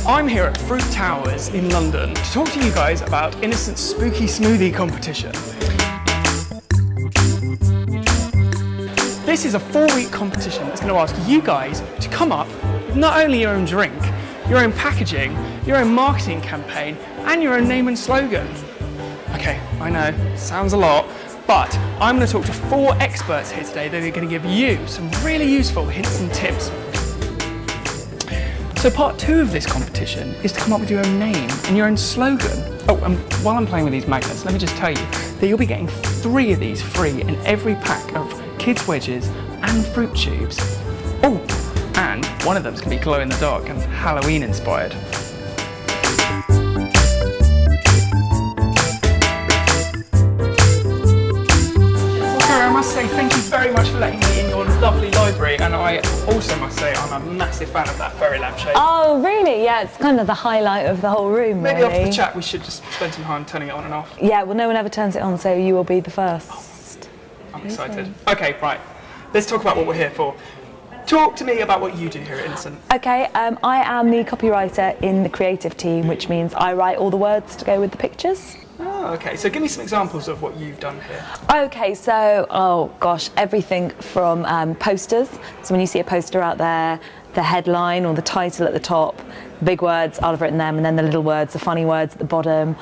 I'm here at Fruit Towers in London to talk to you guys about Innocent's spooky smoothie competition. This is a 4-week competition that's going to ask you guys to come up with not only your own drink, your own packaging, your own marketing campaign, and your own name and slogan. Okay, I know, sounds a lot, but I'm going to talk to 4 experts here today that are going to give you some really useful hints and tips. So part 2 of this competition is to come up with your own name and your own slogan. Oh, and while I'm playing with these magnets, let me just tell you that you'll be getting 3 of these free in every pack of kids' wedges and fruit tubes. Oh, and one of them's going to be glow in the dark and Halloween inspired. I must say thank you very much for letting me in your lovely library, and I also must say I'm a massive fan of that fairy lampshade. Oh really? Yeah, it's kind of the highlight of the whole room. Maybe really. After the chat we should just spend some time turning it on and off. Yeah, well no one ever turns it on, so you will be the first. Oh, I'm excited. Okay, right, let's talk about what we're here for. Talk to me about what you do here at Innocent. Okay, I am the copywriter in the creative team, which means I write all the words to go with the pictures. Oh, okay, so give me some examples of what you've done here. Okay, so, oh gosh, everything from posters. So when you see a poster out there, the headline or the title at the top, the big words, I'll have written them, and then the little words, the funny words at the bottom,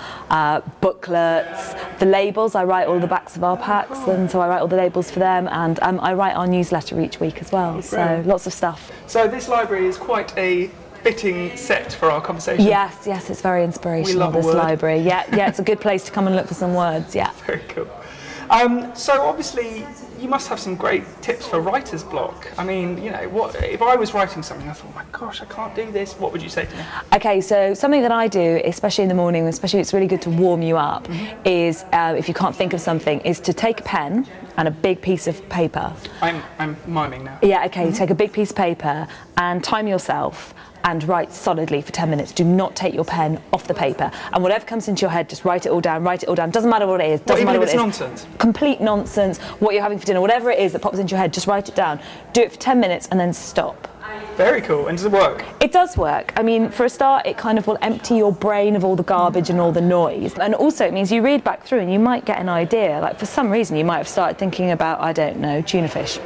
booklets, the labels, I write all the backs of our packs, and so I write all the labels for them, and I write our newsletter each week as well, so lots of stuff. So this library is quite a fitting set for our conversation. Yes, yes, it's very inspirational, this library. Yeah, it's a good place to come and look for some words, yeah. Very cool. So obviously you must have some great tips for writer's block. I mean, you know, what if I was writing something, I thought, oh my gosh, I can't do this, what would you say to me? Okay, so something that I do, especially in the morning, especially it's really good to warm you up, is if you can't think of something, is to take a pen and a big piece of paper. I'm miming now. Yeah, okay, take a big piece of paper and time yourself and write solidly for 10 minutes. Do not take your pen off the paper. And whatever comes into your head, just write it all down, write it all down. Doesn't matter what it is, doesn't matter what it is. Even if it's nonsense? Complete nonsense, what you're having for dinner, whatever it is that pops into your head, just write it down. Do it for 10 minutes and then stop. Very cool. And does it work? It does work. I mean, for a start, it kind of will empty your brain of all the garbage and all the noise. And also, it means you read back through and you might get an idea. Like, for some reason, you might have started thinking about, I don't know, tuna fish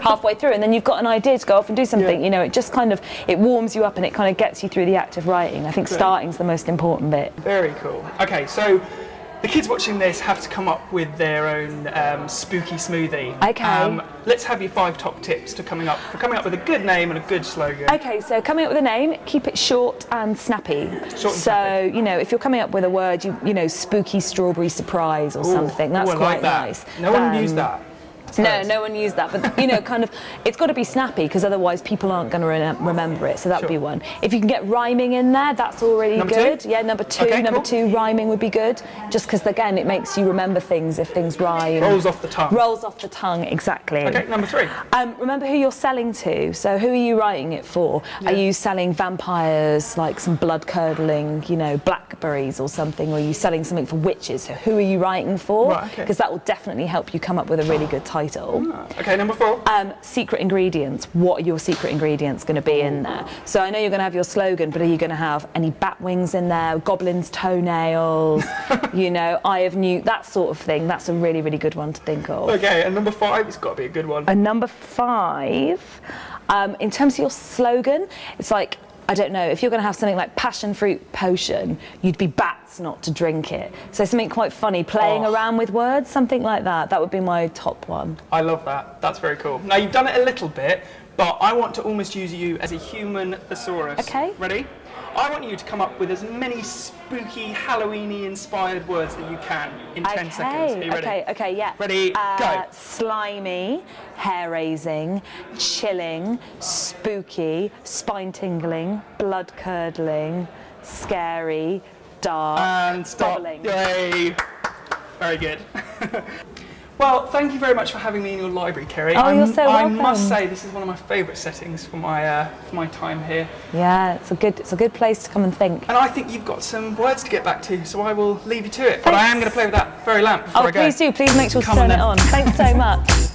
halfway through, and then you've got an idea to go off and do something. Yeah. You know, it just kind of, it warms you up and it kind of gets you through the act of writing. I think starting's the most important bit. Very cool. Okay, so the kids watching this have to come up with their own spooky smoothie. Okay. Let's have your 5 top tips for coming up with a good name and a good slogan. Okay, so coming up with a name, keep it short and snappy. Snappy. You know, if you're coming up with a word, you know, spooky strawberry surprise or something, that's quite nice. No one used that. No one used that, but you know, kind of, it's got to be snappy because otherwise people aren't going to remember it. So that would be one. If you can get rhyming in there, that's already good. 2? Yeah, number 2. Okay, number 2, rhyming would be good. Just because again, it makes you remember things if things rhyme. Rolls off the tongue. Rolls off the tongue, exactly. Okay, number 3. Remember who you're selling to. So who are you writing it for? Yeah. Are you selling vampires, like some blood curdling, you know, blackberries or something? Or are you selling something for witches? So who are you writing for? Right, okay. Because that will definitely help you come up with a really good title. Okay, number 4. Secret ingredients. What are your secret ingredients going to be in there? So I know you're going to have your slogan, but are you going to have any bat wings in there, goblin's toenails, you know, eye of newt, that sort of thing? That's a really, really good one to think of. Okay, and number 5, it's got to be a good one. And number 5, in terms of your slogan, it's like, I don't know, if you're going to have something like passion fruit potion, you'd be bats not to drink it. So something quite funny, playing around with words, something like that. That would be my top one. I love that. That's very cool. Now, you've done it a little bit, but I want to almost use you as a human thesaurus. Okay. Ready? I want you to come up with as many spooky, Halloween-y inspired words that you can in 10 seconds. Are you ready? Okay, yeah. Ready, go. Slimy, hair-raising, chilling, spooky, spine-tingling, blood-curdling, scary, dark, and stop. bubbling. Yay. Very good. Well, thank you very much for having me in your library, Kerry. Oh, you're so welcome. I must say, this is one of my favourite settings for my time here. Yeah, it's a good place to come and think. And I think you've got some words to get back to, so I will leave you to it. But I am going to play with that fairy lamp before I go. Oh, please do. Please make sure to turn it on. Thanks so much.